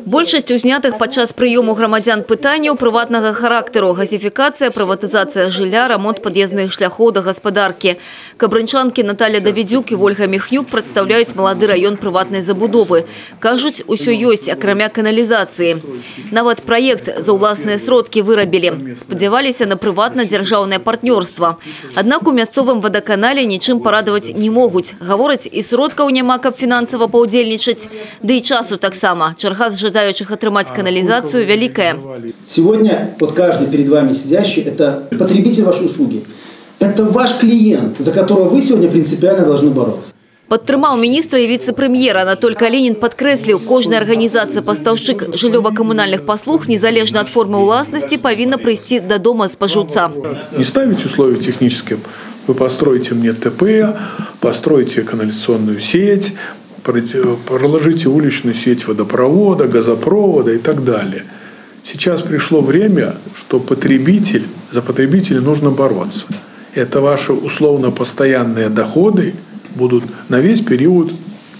Большасць узнятых падчас прыёму грамадзян пытанняў прыватнага характару – газифікацыя, прыватызацыя жылля, рамонт пад'ездных шляхоў да гаспадаркі. Кабрынчанкі Наталья Давидзюк і Вольга Міхнюк прадстаўляюць малады раён прыватнай забудовы. Кажуць, усё ёсць, акрамя каналізацыі. Нават праект за ўласныя сродкі вырабілі. Спадзяваліся на прыватна-дзяржаўнае партнёрства. Аднак у мясцовым вадаканале нічым парадаваць не могуць. Гавораць, і сродкаў няма, каб фінансава паўдзельнічаць. Ды і часу таксама. Чарга з жадаючых атрымаць канализацию великая. Сегодня вот каждый перед вами сидящий – это потребитель вашей услуги. Это ваш клиент, за которого вы сегодня принципиально должны бороться. Падтрымаў міністра і віцэ-прэм'ера Анатоль Калінін падкрэсліў, кожная арганізацыя-пастаўшчык жыллёва-камунальных паслуг, незалежна ад формы ўласнасці, павінна прыйсці да дома спажыўца. Не ставить условия техническим. Вы построите мне ТП, построите канализационную сеть, проложите уличную сеть водопровода, газопровода и так далее. Сейчас пришло время, что за потребителя нужно бороться. Это ваши условно-постоянные доходы будут на весь период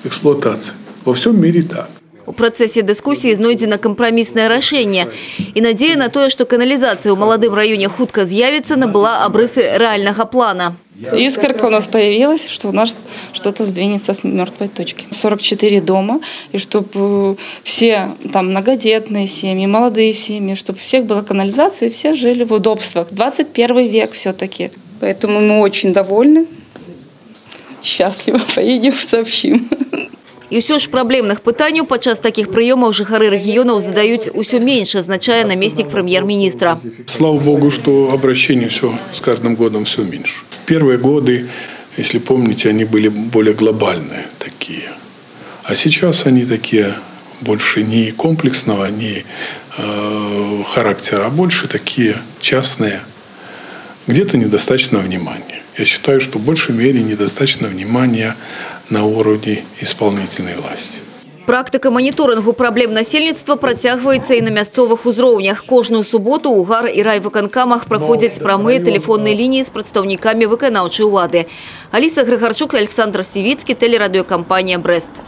эксплуатации. Во всем мире так. У працэсе дыскусіі знойдзена кампраміснае рашэнне. І надзея на тое, што каналізацыя ў маладым раёне хутка з'явіцца, набыла абрысы реального плана. Искорка у нас появилась, что у нас что-то сдвинется с мертвой точки. 44 дома, и чтобы все там многодетные семьи, молодые семьи, чтобы у всех была канализация, и все жили в удобствах. 21 век все-таки. Поэтому мы очень довольны, счастливы, поедем, сообщим. І ўсё ж праблемных пытанняў падчас такіх прыёмаў жыхары рэгіёнаў задаюць усё менш, азначае намеснік прэм'ер-міністра. Слава Богу, что обращений все с каждым годом все меньше. Первые годы, если помните, они были более глобальные такие. А сейчас они такие больше не комплексного, не характера, а больше такие частные. Где-то недостаточно внимания. Я считаю, что в большей мере недостаточно внимания на уровне исполнительной власти. Практика моніторингу праблем насельніцтва працягваецца і на мясцовых узроўнях. Кожную суботу ў гар і райвыканкамах праходзяць прамыя тэлефонныя лініі з прадстаўнікамі выканаўчай улады. Аліса Грыгарчук, Александр Сівіцкі, тэлерадыёкампанія «Брест».